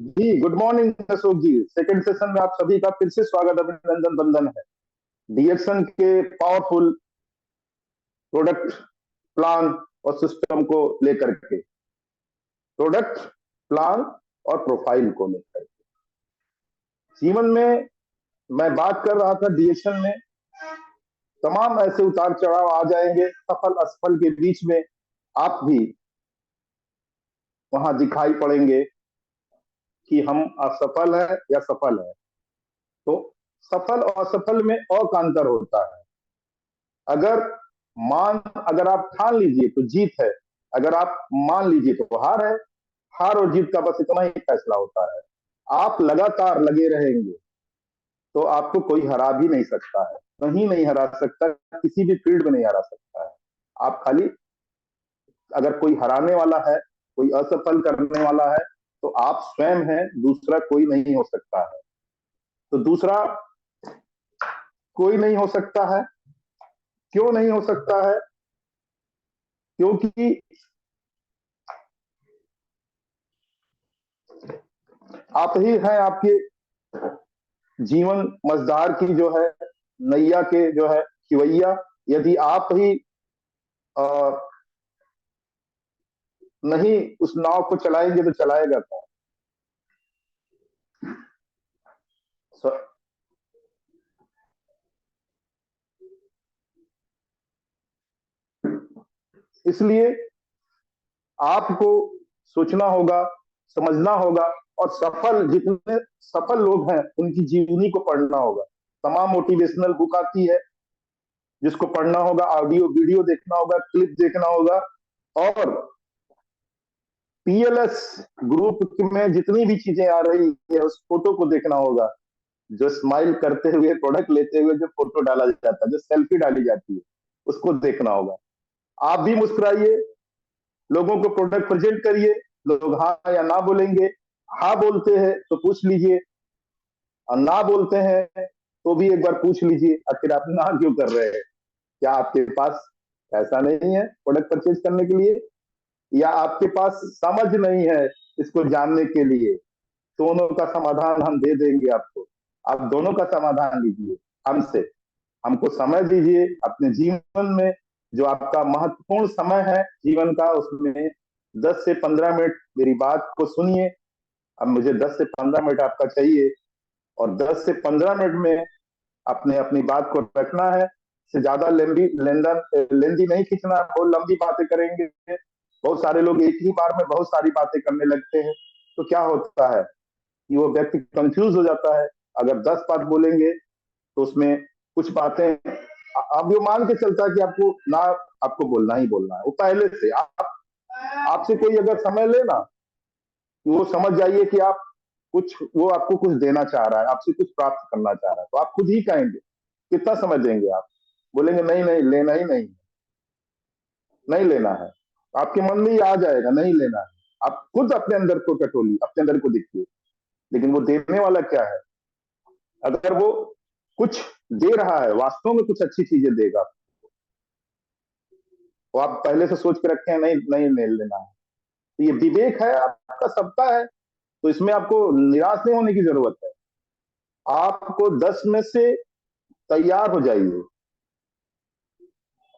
जी good morning Ashok जी। Second session में आप सभी का फिर से स्वागत अभिनंदन बंदन है। डीएक्शन के पावरफुल प्रोडक्ट प्लान और सिस्टम को लेकर के, प्रोडक्ट प्लान और प्रोफाइल को लेकर के जीवन में मैं बात कर रहा था। डीएक्शन में तमाम ऐसे उतार चढ़ाव आ जाएंगे, सफल असफल के बीच में आप भी वहां दिखाई पड़ेंगे कि हम असफल है या सफल है। तो सफल और असफल में अ का अंतर होता है। अगर अगर आप ठान लीजिए तो जीत है, अगर आप मान लीजिए तो हार है। हार और जीत का बस इतना ही फैसला होता है। आप लगातार लगे रहेंगे तो आपको कोई हरा भी नहीं सकता है, कहीं नहीं हरा सकता, किसी भी फील्ड में नहीं हरा सकता है। आप खाली, अगर कोई हराने वाला है, कोई असफल करने वाला है, तो आप स्वयं हैं, दूसरा कोई नहीं हो सकता है। तो दूसरा कोई नहीं हो सकता है। क्यों नहीं हो सकता है? क्योंकि आप ही हैं आपके जीवन मझधार की जो है, नैया के जो है खिवैया। यदि आप ही आ, नहीं उस नाव को चलाएंगे तो चलाएगा कौन? स- इसलिए आपको सोचना होगा, समझना होगा, और सफल जितने सफल लोग हैं उनकी जीवनी को पढ़ना होगा। तमाम मोटिवेशनल बुक आती है जिसको पढ़ना होगा, ऑडियो वीडियो देखना होगा, क्लिप देखना होगा, और पीएलएस ग्रुप में जितनी भी चीजें आ रही है उस फोटो को देखना होगा। जो स्माइल करते हुए प्रोडक्ट लेते हुए जो फोटो डाला जाता है, जो सेल्फी डाली जाती है, उसको देखना होगा। आप भी मुस्कुराइए, लोगों को प्रोडक्ट प्रेजेंट करिए। लोग हाँ या ना बोलेंगे। हाँ बोलते हैं तो पूछ लीजिए, और ना बोलते हैं तो भी एक बार पूछ लीजिए आखिर आप ना क्यों कर रहे हैं। क्या आपके पास पैसा नहीं है प्रोडक्ट परचेज करने के लिए, या आपके पास समझ नहीं है इसको जानने के लिए? दोनों का समाधान हम दे देंगे आपको। आप दोनों का समाधान लीजिए हमसे। हमको समय दीजिए अपने जीवन में। जो आपका महत्वपूर्ण समय है जीवन का, उसमें 10 से 15 मिनट मेरी बात को सुनिए। अब मुझे 10 से 15 मिनट आपका चाहिए, और 10 से 15 मिनट में अपने अपनी बात को रखना है। से ज्यादा लेंदी नहीं खींचना, बहुत लंबी बातें करेंगे। बहुत सारे लोग एक ही बार में बहुत सारी बातें करने लगते हैं, तो क्या होता है कि वो व्यक्ति कंफ्यूज हो जाता है। अगर 10 बात बोलेंगे तो उसमें कुछ बातें, अब ये मान के चलता है कि आपको ना, आपको बोलना ही बोलना है। वो पहले से आपसे कोई अगर समय लेना, वो समझ जाइए कि आप कुछ, वो आपको कुछ देना चाह रहा है, आपसे कुछ प्राप्त करना चाह रहा है, तो आप खुद ही कहेंगे। कितना समय देंगे आप? बोलेंगे नहीं नहीं, लेना ही नहीं, नहीं लेना है। आपके मन में ही आ जाएगा नहीं लेना है। आप खुद अपने अंदर को टटोलिए, अपने अंदर को देखिए। लेकिन वो देने वाला क्या है? अगर वो कुछ दे रहा है, वास्तव में कुछ अच्छी चीजें देगा, वो आप पहले से सोच के रखे हैं नहीं नहीं ले लेना है, तो ये विवेक है आपका, सबका है। तो इसमें आपको निराश नहीं होने की जरूरत है। आपको 10 में से तैयार हो जाइए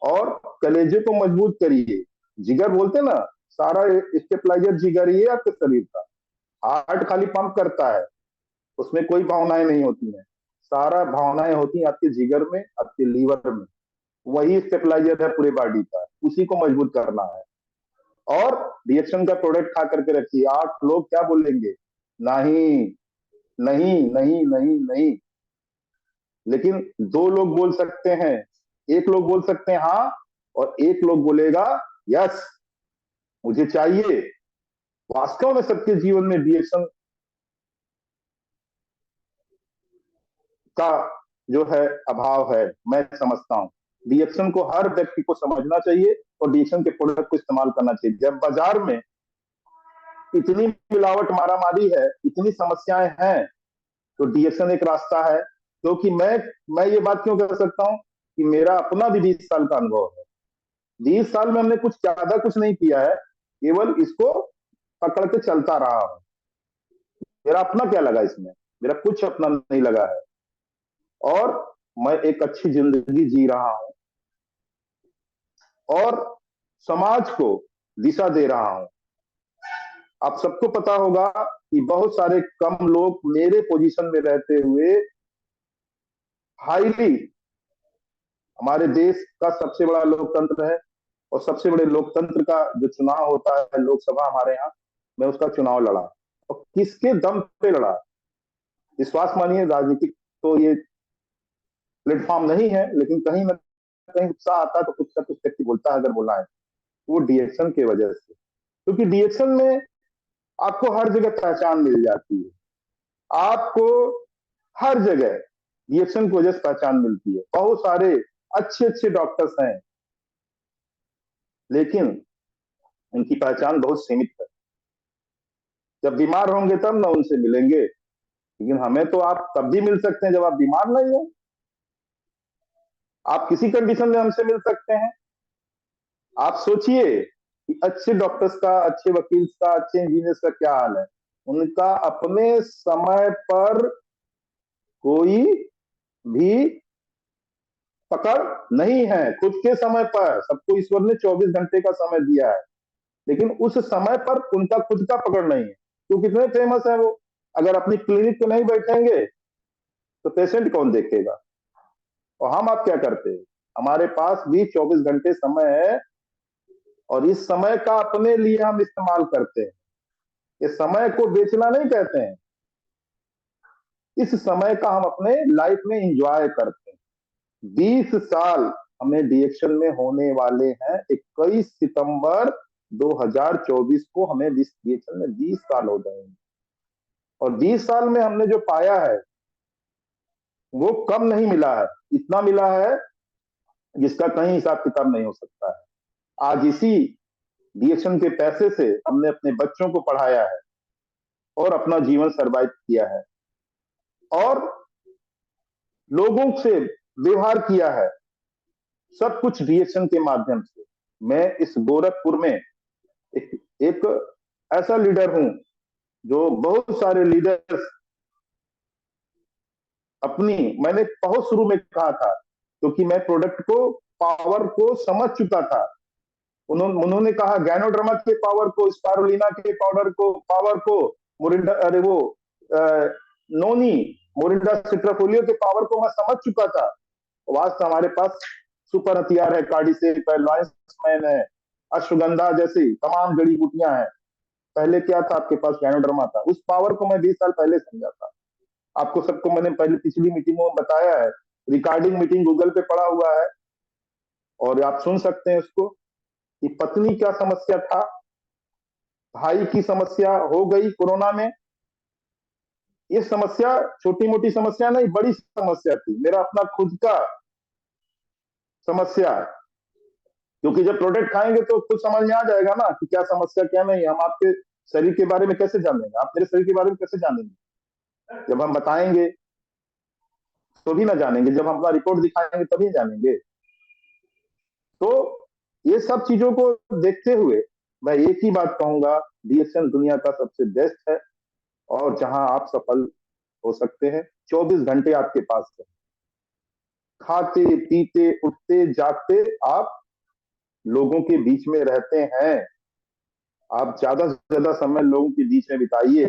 और कलेजे को मजबूत करिए। जिगर बोलते ना, सारा स्टेपलाइजर जिगर ही है आपके शरीर का। हार्ट खाली पंप करता है, उसमें कोई भावनाएं नहीं होती हैं। सारा भावनाएं होती हैं आपके जिगर में, आपके लीवर में। वही स्टेपलाइजर है पूरे बॉडी का, उसी को मजबूत करना है। और रिएक्शन का प्रोडक्ट खा करके रखिए। 8 लोग क्या बोलेंगे? नहीं नहीं नहीं नहीं नहीं। लेकिन 2 लोग बोल सकते हैं, एक लोग बोल सकते हैं हाँ, और एक लोग बोलेगा यस, मुझे चाहिए। वास्तव में सबके जीवन में रिएक्शन का जो है अभाव है, मैं समझता हूँ। रिएक्शन को हर व्यक्ति को समझना चाहिए और रिएक्शन के प्रोडक्ट को इस्तेमाल करना चाहिए। जब बाजार में इतनी मिलावट मारामारी है, इतनी समस्याएं हैं, तो डीएक्शन एक रास्ता है। क्योंकि मैं ये बात क्यों कर सकता हूँ कि मेरा अपना भी 20 साल का अनुभव है। 20 साल में हमने कुछ ज्यादा कुछ नहीं किया है, केवल इसको पकड़ के चलता रहा हूं। मेरा अपना क्या लगा इसमें? मेरा कुछ अपना नहीं लगा है। और मैं एक अच्छी जिंदगी जी रहा हूं और समाज को दिशा दे रहा हूं। आप सबको पता होगा कि बहुत सारे कम लोग मेरे पोजीशन में रहते हुए हाईली, हमारे देश का सबसे बड़ा लोकतंत्र है और सबसे बड़े लोकतंत्र का जो चुनाव होता है लोकसभा हमारे यहाँ, मैं उसका चुनाव लड़ा। और किसके दम पे लड़ा? विश्वास मानिए, राजनीतिक तो ये प्लेटफॉर्म नहीं है, लेकिन कहीं ना कहीं उत्साह आता है तो कुछ ना कुछ व्यक्ति बोलता है, अगर बोला है वो डीएक्शन की वजह से। क्योंकि डीएक्शन में आपको हर जगह पहचान मिल जाती है, आपको हर जगह डीएक्शन की वजह से पहचान मिलती है। बहुत सारे अच्छे अच्छे डॉक्टर्स हैं, लेकिन उनकी पहचान बहुत सीमित है। जब बीमार होंगे तब ना उनसे मिलेंगे, लेकिन हमें तो आप तब भी मिल सकते हैं जब आप बीमार नहीं हो। आप किसी कंडीशन में हमसे मिल सकते हैं। आप सोचिए कि अच्छे डॉक्टर्स का, अच्छे वकील का, अच्छे इंजीनियर्स का क्या हाल है। उनका अपने समय पर कोई भी पकड़ नहीं है। खुद के समय पर सबको ईश्वर ने 24 घंटे का समय दिया है, लेकिन उस समय पर उनका खुद का पकड़ नहीं है। तो कितने फेमस है वो, अगर अपनी क्लिनिक पे नहीं बैठेंगे तो पेशेंट कौन देखेगा? और हम आप क्या करते हैं? हमारे पास भी 24 घंटे समय है और इस समय का अपने लिए हम इस्तेमाल करते हैं। इस समय को बेचना नहीं कहते हैं, इस समय का हम अपने लाइफ में एंजॉय करते हैं। 20 साल हमें डीएक्शन में होने वाले हैं। 21 सितंबर 2024 को हमें डीएक्शन में 20 साल हो गए हैं। और 20 साल में हमने जो पाया है वो कम नहीं मिला है, इतना मिला है जिसका कहीं हिसाब किताब नहीं हो सकता है। आज इसी डीएक्शन के पैसे से हमने अपने बच्चों को पढ़ाया है और अपना जीवन सर्वाइव किया है और लोगों से व्यवहार किया है, सब कुछ डीएक्शन के माध्यम से। मैं इस गोरखपुर में एक ऐसा लीडर हूं जो बहुत सारे लीडर्स अपनी, मैंने बहुत शुरू में कहा था क्योंकि मैं प्रोडक्ट को, पावर को समझ चुका था। उन्होंने कहा गैनोड्रमा के पावर को, स्पारुलिना के पाउडर को, पावर को, मोरिंडा, अरे वो नोनी, मोरिंडा सिट्राफोलियो के पावर को मैं समझ चुका था। आज तो हमारे पास सुपर हथियार है, कार्डिसेप है, लॉयंसमैन है, अश्वगंधा जैसी तमाम जड़ी बूटियां हैं। पहले क्या था? आपके पास गैनोड्रमा था। उस पावर को मैं 20 साल पहले समझा था। आपको सबको मैंने पहले पिछली मीटिंगों में बताया है, रिकॉर्डिंग मीटिंग गूगल पे पड़ा हुआ है और आप सुन सकते हैं उसको, कि पत्नी क्या समस्या था, भाई की समस्या हो गई कोरोना में। ये समस्या छोटी मोटी समस्या नहीं, बड़ी समस्या थी। मेरा अपना खुद का समस्या, क्योंकि जब प्रोडक्ट खाएंगे तो खुद समझ में आ जाएगा ना कि क्या समस्या क्या नहीं। हम आपके शरीर के बारे में कैसे जानेंगे? आप मेरे शरीर के बारे में कैसे जानेंगे? जब हम बताएंगे तो भी ना जानेंगे, जब हम अपना रिपोर्ट दिखाएंगे तभी जानेंगे। तो ये सब चीजों को देखते हुए मैं एक ही बात कहूंगा, डीएक्शन दुनिया का सबसे बेस्ट है और जहां आप सफल हो सकते हैं। 24 घंटे आपके पास है, खाते पीते उठते जागते आप लोगों के बीच में रहते हैं। आप ज्यादा से ज्यादा समय लोगों के बीच में बिताइए,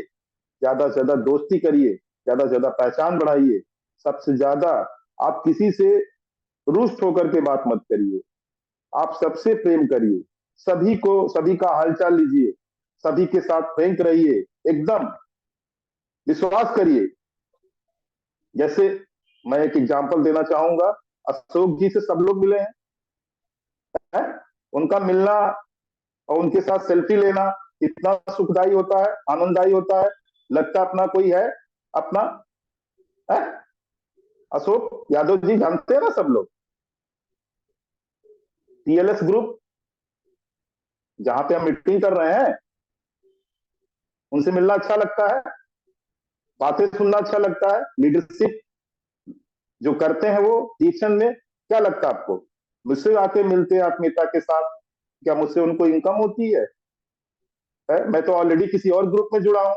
ज्यादा से ज्यादा दोस्ती करिए, ज्यादा से ज्यादा पहचान बढ़ाइए। सबसे ज्यादा आप किसी से रुष्ट होकर के बात मत करिए, आप सबसे प्रेम करिए, सभी को, सभी का हालचाल लीजिए, सभी के साथ फ्रैंक रहिए, एकदम विश्वास करिए। जैसे मैं एक एग्जांपल देना चाहूंगा, अशोक जी से सब लोग मिले हैं। उनका मिलना और उनके साथ सेल्फी लेना इतना सुखदायी होता है, आनंददायी होता है, लगता अपना कोई है अपना है। अशोक यादव जी जानते हैं ना सब लोग, टीएलएस ग्रुप जहां पे हम मीटिंग कर रहे हैं, उनसे मिलना अच्छा लगता है, बातें सुनना अच्छा लगता है। लीडरशिप जो करते हैं वो डिसीजन में, क्या लगता है आपको? मुझसे आके मिलते हैं आत्मीयता के साथ, क्या मुझसे उनको इनकम होती है? मैं तो ऑलरेडी किसी और ग्रुप में जुड़ा हूं,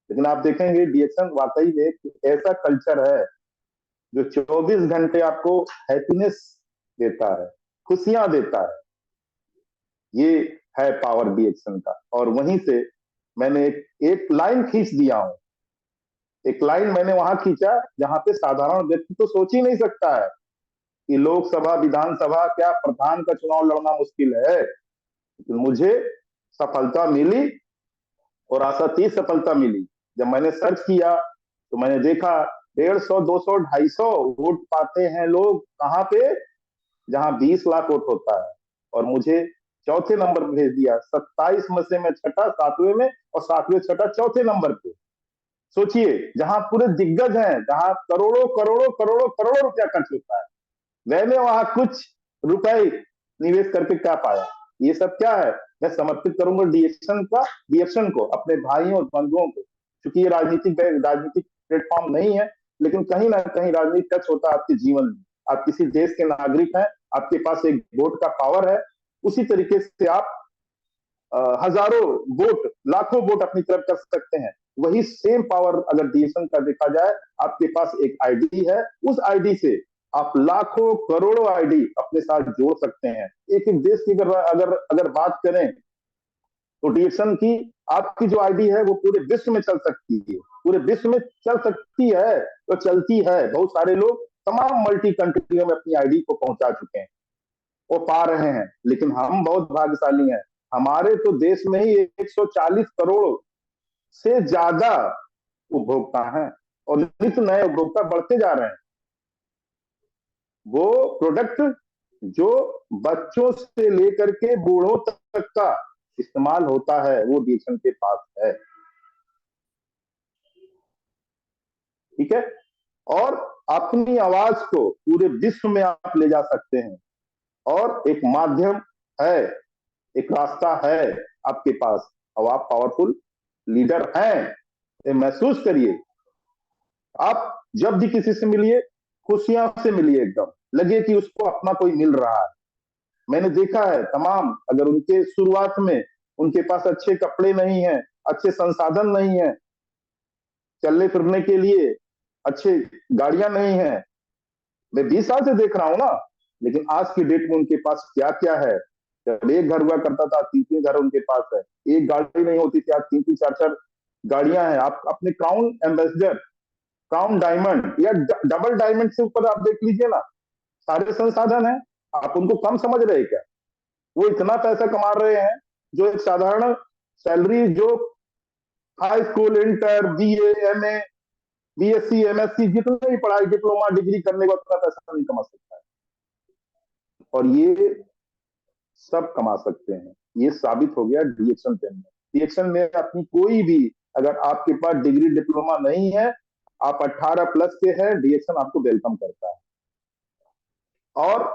लेकिन आप देखेंगे डीएक्शन वाकई में एक ऐसा कल्चर है जो 24 घंटे आपको हैप्पीनेस देता है, खुशियां देता है। ये है पावर डीएक्शन का। और वहीं से मैंने एक लाइन खींच दिया हूं। एक लाइन मैंने वहां खींचा जहां पे साधारण व्यक्ति तो सोच ही नहीं सकता है कि लोकसभा, विधानसभा, क्या प्रधान का चुनाव लड़ना मुश्किल है। लेकिन मुझे सफलता मिली और आशातीत सफलता मिली। जब मैंने सर्च किया तो मैंने देखा 150, 200, 250 वोट पाते हैं लोग कहाँ पे, जहां 20 लाख वोट होता है। और मुझे चौथे नंबर पर भेज दिया, 27 में से मैं छठा, 7वें में, और 7वें छठा चौथे नंबर पे। सोचिए, जहां पूरे दिग्गज हैं, जहां करोड़ों करोड़ों करोड़ों करोड़ों रुपया खर्च होता है, मैंने वहां कुछ रुपए निवेश करके क्या पाया। ये सब क्या है, मैं समर्पित करूंगा डीएक्शन को, अपने भाइयों और बंधुओं को। क्योंकि ये राजनीतिक प्लेटफॉर्म नहीं है, लेकिन कहीं ना कहीं राजनीति टच होता है आपके जीवन में। आप किसी देश के नागरिक हैं, आपके पास एक वोट का पावर है, उसी तरीके से आप हजारों वोट, लाखों वोट अपनी तरफ कर सकते हैं। वही सेम पावर अगर डीएक्शन का देखा जाए, आपके पास एक आईडी है, उस आईडी से आप लाखों करोड़ों आईडी अपने साथ जोड़ सकते हैं। एक एक देश की अगर अगर अगर बात करें तो डीएक्शन की आपकी जो आईडी है वो पूरे विश्व में चल सकती है। पूरे विश्व में चल सकती है तो चलती है। बहुत सारे लोग तमाम मल्टी कंट्रियों में अपनी आईडी को पहुंचा चुके हैं, वो पा रहे हैं। लेकिन हम बहुत भाग्यशाली हैं, हमारे तो देश में ही 140 करोड़ से ज्यादा उपभोक्ता हैं और नित्य नए उपभोक्ता बढ़ते जा रहे हैं। वो प्रोडक्ट जो बच्चों से लेकर के बूढ़ों तक का इस्तेमाल होता है वो डीएक्शन के पास है। ठीक है। और अपनी आवाज को पूरे विश्व में आप ले जा सकते हैं। और एक माध्यम है, एक रास्ता है आपके पास, और आप पावरफुल लीडर हैं, ये महसूस करिए। आप जब भी किसी से मिलिए, खुशियां से मिलिए, एकदम लगे कि उसको अपना कोई मिल रहा है। मैंने देखा है तमाम, अगर उनके शुरुआत में उनके पास अच्छे कपड़े नहीं है, अच्छे संसाधन नहीं है, चलने फिरने के लिए अच्छे गाड़ियां नहीं है, मैं 20 साल से देख रहा हूं ना, लेकिन आज की डेट में उनके पास क्या क्या है। जब एक घर हुआ करता था, 3 3 घर उनके पास है। एक गाड़ी नहीं होती थी, आज 3 3 4 4 गाड़ियां हैं। आप अपने क्राउन एम्बेसडर, क्राउन डायमंड या डबल डायमंड से ऊपर आप देख लीजिए ना, सारे संसाधन है। आप उनको कम समझ रहे क्या? वो इतना पैसा कमा रहे हैं जो एक साधारण सैलरी, जो high school, inter, BA, MA, BSc, MSc, जितने भी पढ़ाई, डिप्लोमा, डिग्री करने का उतना पैसा नहीं कमा सकता है। और ये सब कमा सकते हैं। ये साबित हो गया डीएक्शन पेन में। डीएक्शन में अपनी कोई भी, अगर आपके पास डिग्री डिप्लोमा नहीं है, आप 18+ के हैं, डीएक्शन आपको वेलकम करता है। और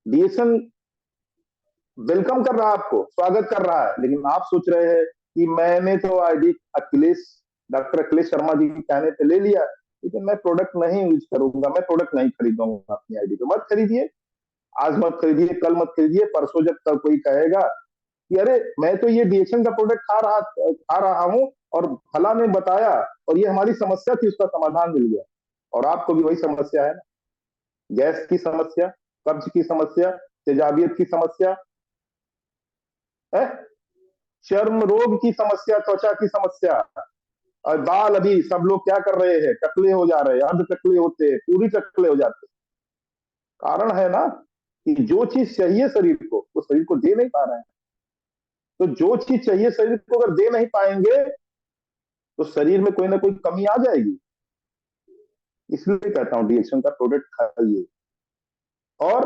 डीएक्शन वेलकम कर रहा है, आपको स्वागत कर रहा है। लेकिन आप सोच रहे हैं कि मैंने तो आईडी अखिलेश, डॉक्टर अखिलेश शर्मा जी के कहने पे ले लिया, लेकिन मैं प्रोडक्ट नहीं यूज करूंगा, मैं प्रोडक्ट नहीं खरीदूंगा अपनी आईडी पे। मत खरीदिए, आज मत खरीदिए, कल मत खरीदिए, परसों जब तक कोई कहेगा कि अरे मैं तो ये डीएक्शन का प्रोडक्ट खा रहा हूँ और फला ने बताया और ये हमारी समस्या थी, उसका समाधान मिल गया। और आपको भी वही समस्या है ना, गैस की समस्या, कब्ज की समस्या, तेजाबियत की समस्या है, चर्म रोग की समस्या, त्वचा की समस्या। और बाल, अभी सब लोग क्या कर रहे हैं, टकले हो जा रहे हैं, अर्ध टकले होते हैं, पूरी टकले हो जाते हैं। कारण है ना कि जो चीज चाहिए शरीर को, वो शरीर को दे नहीं पा रहे हैं। तो जो चीज चाहिए शरीर को अगर दे नहीं पाएंगे तो शरीर में कोई ना कोई कमी आ जाएगी। इसलिए कहता हूं डीएक्शन का प्रोडक्ट खाइए। और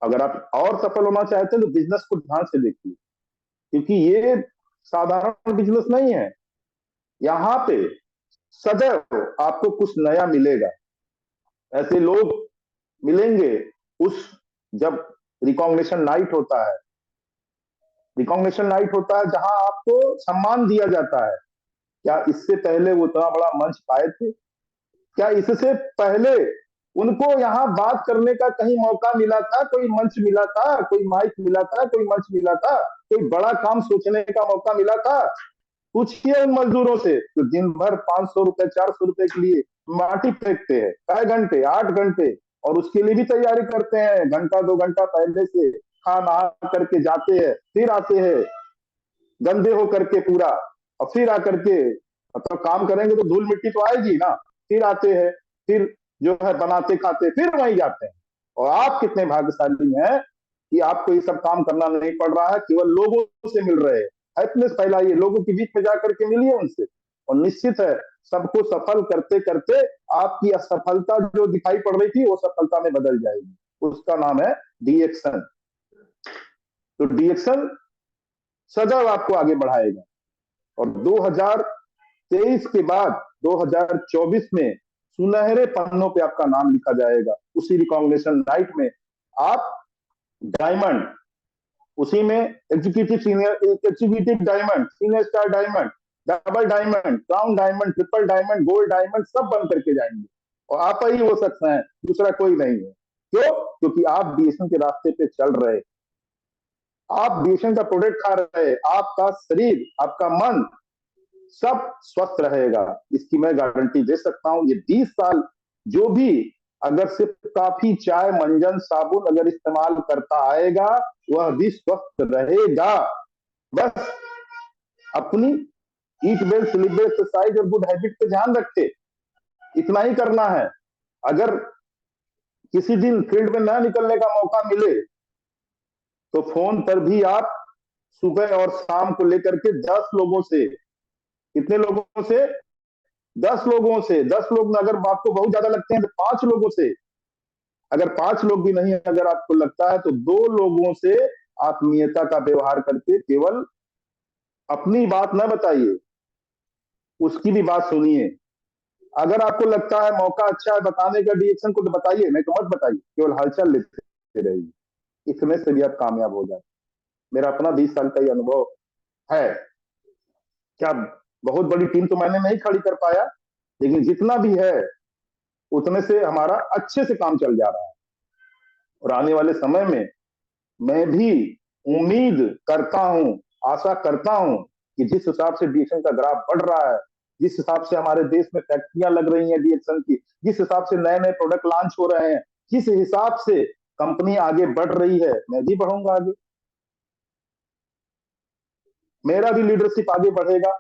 अगर आप और सफल होना चाहते हैं तो बिजनेस को ध्यान से देखिए, क्योंकि ये साधारण बिजनेस नहीं है। यहाँ पे सदैव आपको कुछ नया मिलेगा। ऐसे लोग मिलेंगे उस, जब रिकॉग्निशन नाइट होता है, रिकॉग्निशन नाइट होता है जहां आपको सम्मान दिया जाता है। क्या इससे पहले वो इतना बड़ा मंच पाए थे? क्या इससे पहले उनको यहाँ बात करने का कहीं मौका मिला था, कोई मंच मिला था, कोई माइक मिला था, कोई मंच मिला था, कोई बड़ा काम सोचने का मौका मिला था? पूछिए उन मजदूरों से जो दिन भर 500 रुपए 400 रुपए के लिए माटी फेंकते हैं, कई घंटे, 8 घंटे, और उसके लिए भी तैयारी करते हैं, घंटा 2 घंटा पहले से खा नहा करके जाते हैं, फिर आते हैं गंदे हो करके पूरा, और फिर आकर के मतलब काम करेंगे तो धूल मिट्टी तो आएगी ना, फिर आते हैं, फिर जो है बनाते खाते फिर वहीं जाते हैं। और आप कितने भाग्यशाली हैं कि आपको ये सब काम करना नहीं पड़ रहा है, केवल लोगों से मिल रहे हैं। हैप्पीनेस फैलाइए, लोगों के बीच में जाकर के मिलिए उनसे, और निश्चित है सबको सफल करते करते आपकी असफलता जो दिखाई पड़ रही थी वो सफलता में बदल जाएगी। उसका नाम है डीएक्शन। तो डीएक्शन सदैव आपको आगे बढ़ाएगा। और 2023 के बाद 2024 में सुनहरे पन्नों पे आपका नाम लिखा जाएगा। उसी रिकॉग्निशन नाइट में आप डायमंड, उसी में executive senior, executive diamond, senior star diamond, double diamond, crown diamond, triple diamond, gold diamond सब बन करके जाएंगे। और आप ही वो शख्स हैं, दूसरा कोई नहीं है। क्यों? क्योंकि आप डीएसएन के रास्ते पे चल रहे, आप डीएसएन का प्रोडक्ट खा रहे, आपका शरीर, आपका मन सब स्वस्थ रहेगा, इसकी मैं गारंटी दे सकता हूं। ये 20 साल जो भी अगर सिर्फ काफी, चाय, मंजन, साबुन अगर इस्तेमाल करता आएगा वह भी स्वस्थ रहेगा। बस अपनी ईट वेल, स्लीप वेल, एक्सरसाइज और गुड हैबिट पे ध्यान रखे, इतना ही करना है। अगर किसी दिन फील्ड में ना निकलने का मौका मिले तो फोन पर भी आप सुबह और शाम को लेकर के 10 लोगों से, कितने लोगों से, 10 लोगों से, 10 लोग अगर आपको बहुत ज्यादा लगते हैं तो 5 लोगों से, अगर 5 लोग भी नहीं अगर आपको लगता है तो 2 लोगों से आत्मीयता का व्यवहार करके केवल अपनी बात न बताइए, उसकी भी बात सुनिए। अगर आपको लगता है मौका अच्छा है बताने का डीएक्शन को तो बताइए, नहीं तो मत बताइए, केवल हलचल लेते रहिए, इतने से भी आप कामयाब हो जाते। मेरा अपना 20 साल का ही अनुभव है। क्या बहुत बड़ी टीम तो मैंने नहीं खड़ी कर पाया, लेकिन जितना भी है उतने से हमारा अच्छे से काम चल जा रहा है। और आने वाले समय में मैं भी उम्मीद करता हूं, आशा करता हूं कि जिस हिसाब से डीएक्शन का ग्राफ बढ़ रहा है, जिस हिसाब से हमारे देश में फैक्ट्रियां लग रही हैं डीएक्शन की, जिस हिसाब से नए नए प्रोडक्ट लॉन्च हो रहे हैं, जिस हिसाब से कंपनी आगे बढ़ रही है, मैं भी बढ़ूंगा आगे, मेरा भी लीडरशिप आगे बढ़ेगा।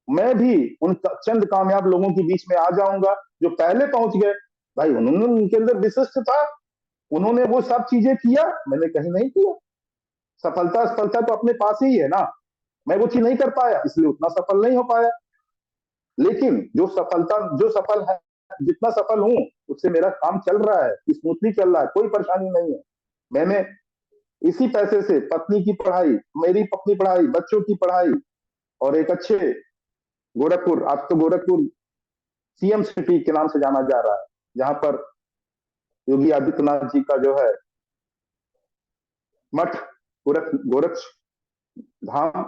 मैं भी उन चंद कामयाब लोगों के बीच में आ जाऊंगा जो पहले पहुंच गए। भाई उन्होंने, उनके अंदर विशिष्ट था, उन्होंने वो सब चीजें किया, मैंने कहीं नहीं किया। सफलता सफलता तो अपने पास ही है ना, मैं वो चीज नहीं कर पाया इसलिए उतना सफल नहीं हो पाया। लेकिन जो सफलता, जो सफल है, जितना सफल हूं उससे मेरा काम चल रहा है, स्मूथली चल रहा है, कोई परेशानी नहीं है। मैंने इसी पैसे से पत्नी की पढ़ाई, मेरी अपनी पढ़ाई, बच्चों की पढ़ाई, और एक अच्छे गोरखपुर, आज तो गोरखपुर सीएम सिटी के नाम से जाना जा रहा है, जहां पर योगी आदित्यनाथ जी का जो है मठ, गोरक्ष धाम,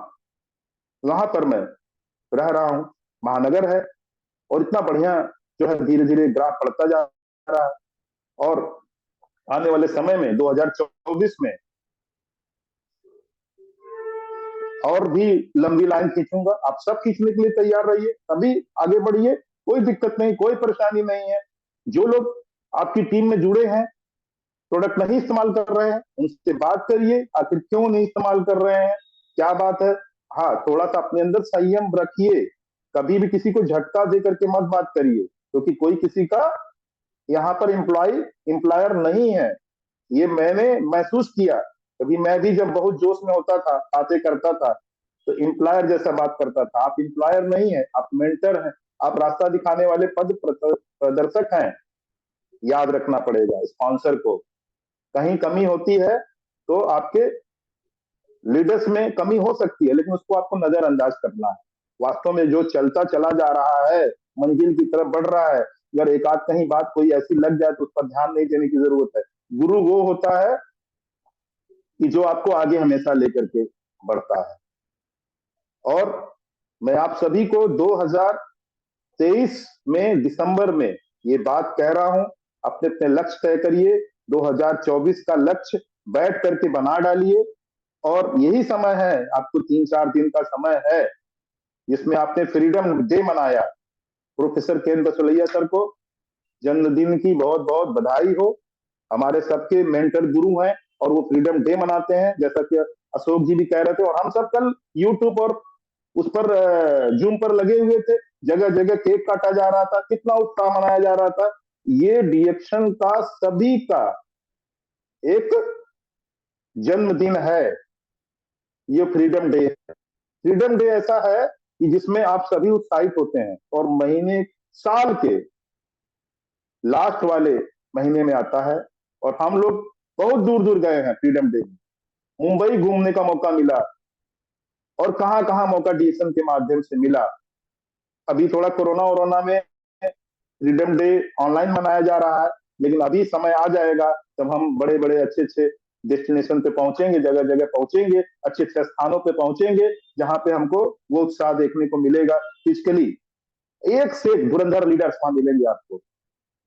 वहां पर मैं रह रहा हूं, महानगर है। और इतना बढ़िया जो है धीरे धीरे ग्राफ बढ़ता जा रहा है। और आने वाले समय में 2024 में और भी लंबी लाइन खींचूंगा, आप सब खींचने के लिए तैयार रहिए, तभी आगे बढ़िए, कोई दिक्कत नहीं, कोई परेशानी नहीं है। जो लोग आपकी टीम में जुड़े हैं, प्रोडक्ट नहीं इस्तेमाल कर रहे हैं, उनसे बात करिए, आखिर क्यों नहीं इस्तेमाल कर रहे हैं, क्या बात है। हाँ, थोड़ा सा अपने अंदर संयम रखिए, कभी भी किसी को झटका दे करके मत बात करिए, क्योंकि कोई किसी का यहाँ पर एम्प्लॉयर नहीं है। ये मैंने महसूस किया, कभी मैं भी जब बहुत जोश में होता था, बातें करता था, तो एम्प्लॉयर जैसा बात करता था। आप एम्प्लॉयर नहीं है, आप मेंटर हैं, आप रास्ता दिखाने वाले पद प्रदर्शक हैं। याद रखना पड़ेगा स्पॉन्सर को, कहीं कमी होती है तो आपके लीडर्स में कमी हो सकती है, लेकिन उसको आपको नजरअंदाज करना है। वास्तव में जो चलता चला जा रहा है, मंजिल की तरफ बढ़ रहा है, अगर एक आध कहीं बात कोई ऐसी लग जाए तो उस पर ध्यान नहीं देने की जरूरत है। गुरु वो होता है कि जो आपको आगे हमेशा लेकर के बढ़ता है। और मैं आप सभी को 2023 में दिसंबर में ये बात कह रहा हूं, अपने अपने लक्ष्य तय करिए, 2024 का लक्ष्य बैठ करके बना डालिए। और यही समय है, आपको 3-4 दिन का समय है, जिसमें आपने फ्रीडम डे मनाया। प्रोफेसर केन बसोलैया सर को जन्मदिन की बहुत बहुत बधाई हो। हमारे सबके मेंटर गुरु हैं और वो फ्रीडम डे मनाते हैं, जैसा कि अशोक जी भी कह रहे थे। और हम सब कल यूट्यूब और उस पर जूम पर लगे हुए थे, जगह जगह केक काटा जा रहा था, कितना उत्साह मनाया जा रहा था। ये डीएक्शन का सभी का एक जन्मदिन है, ये फ्रीडम डे है। फ्रीडम डे ऐसा है कि जिसमें आप सभी उत्साहित होते हैं, और महीने साल के लास्ट वाले महीने में आता है। और हम लोग बहुत दूर दूर गए हैं फ्रीडम डे में। मुंबई घूमने का मौका मिला, और कहां कहां मौका डीएक्शन के माध्यम से मिला। अभी थोड़ा कोरोना वोरोना में फ्रीडम डे ऑनलाइन मनाया जा रहा है, लेकिन अभी समय आ जाएगा जब हम बड़े बड़े अच्छे अच्छे डेस्टिनेशन पे पहुंचेंगे, जगह जगह पहुंचेंगे, अच्छे अच्छे स्थानों पे पहुंचेंगे, जहां पे हमको वो उत्साह देखने को मिलेगा फिजिकली। एक से एक धुरंधर लीडर्स वहां मिलेंगे आपको,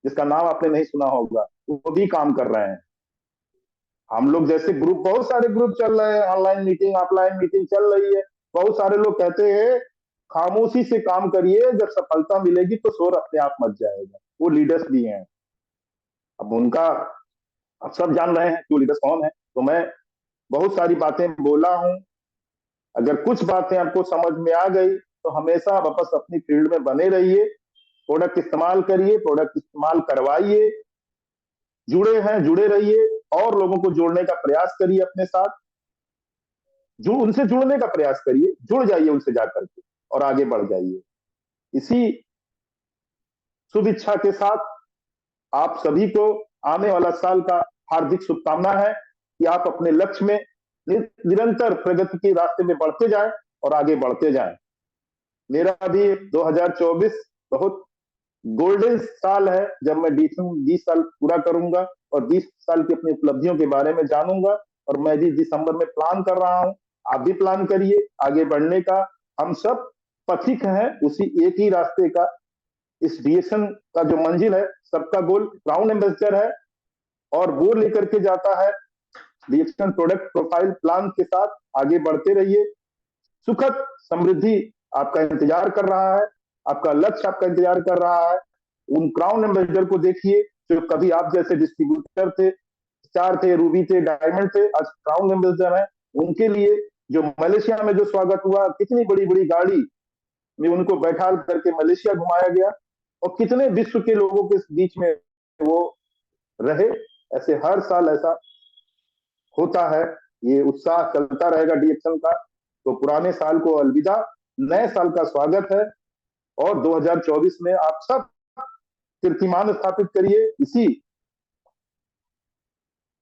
जिसका नाम आपने नहीं सुना होगा, वो भी काम कर रहे हैं। हम लोग जैसे ग्रुप, बहुत सारे ग्रुप चल रहे हैं, ऑनलाइन मीटिंग ऑफलाइन मीटिंग चल रही है। बहुत सारे लोग कहते हैं खामोशी से काम करिए, जब सफलता मिलेगी तो शोर अपने आप मच जाएगा। वो लीडर्स भी हैं। अब उनका, अब सब जान रहे हैं कि वो लीडर्स कौन है। तो मैं बहुत सारी बातें बोला हूं। अगर कुछ बातें आपको समझ में आ गई तो हमेशा वापस अपनी फील्ड में बने रहिए, प्रोडक्ट इस्तेमाल करिए, प्रोडक्ट इस्तेमाल करवाइए, जुड़े हैं जुड़े रहिए, और लोगों को जोड़ने का प्रयास करिए अपने साथ। जो उनसे जुड़ने का प्रयास करिए, जुड़ जाइए उनसे जाकर के, और आगे बढ़ जाइए। इसी शुभ इच्छा के साथ आप सभी को आने वाला साल का हार्दिक शुभकामना है कि आप अपने लक्ष्य में निरंतर प्रगति के रास्ते में बढ़ते जाएं और आगे बढ़ते जाएं। मेरा भी 2024 बहुत गोल्डन साल है, जब मैं 20 साल पूरा करूंगा और 20 साल की अपनी उपलब्धियों के बारे में जानूंगा। और मैं भी दिसंबर में प्लान कर रहा हूं, आप भी प्लान करिए आगे बढ़ने का। हम सब पथिक हैं उसी एक ही रास्ते का। इस डीएक्शन का जो मंजिल है, सबका गोल क्राउन एम्बेसडर है, और वो लेकर के जाता है डीएक्शन प्रोडक्ट प्रोफाइल प्लान के साथ। आगे बढ़ते रहिए, सुखद समृद्धि आपका इंतजार कर रहा है, आपका लक्ष्य आपका इंतजार कर रहा है। उन क्राउन एम्बेसडर को देखिए जो कभी आप जैसे डिस्ट्रीब्यूटर थे, स्टार थे, रूबी थे, डायमंड थे, आज क्राउन एम्बेसडर है। उनके लिए जो मलेशिया में जो स्वागत हुआ, कितनी बड़ी बड़ी गाड़ी में उनको बैठा करके मलेशिया घुमाया गया, और कितने विश्व के लोगों के बीच में वो रहे। ऐसे हर साल ऐसा होता है, ये उत्साह चलता रहेगा डीएक्शन का। तो पुराने साल को अलविदा, नए साल का स्वागत है, और 2024 में आप सब कीर्तिमान स्थापित करिए। इसी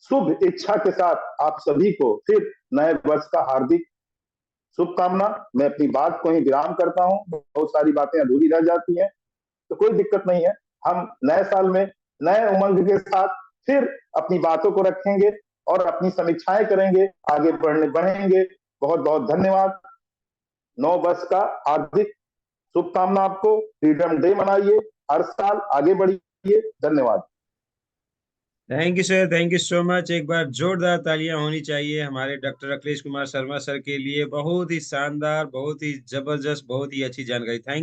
शुभ इच्छा के साथ आप सभी को फिर नए वर्ष का हार्दिक शुभकामना। मैं अपनी बात को ही विराम करता हूं, बहुत सारी बातें अधूरी रह जाती हैं, तो कोई दिक्कत नहीं है। हम नए साल में नए उमंग के साथ फिर अपनी बातों को रखेंगे और अपनी समीक्षाएं करेंगे, आगे बढ़ेंगे। बहुत बहुत धन्यवाद। नौ वर्ष का हार्दिक शुभकामना आपको। फ्रीडम डे मनाइए, हर साल आगे बढ़िए। धन्यवाद। Thank you sir, thank you so much. एक बार जोरदार तालियां होनी चाहिए हमारे डॉक्टर अखिलेश कुमार शर्मा सर के लिए। बहुत ही शानदार, बहुत ही जबरदस्त, बहुत ही अच्छी जानकारी। थैंक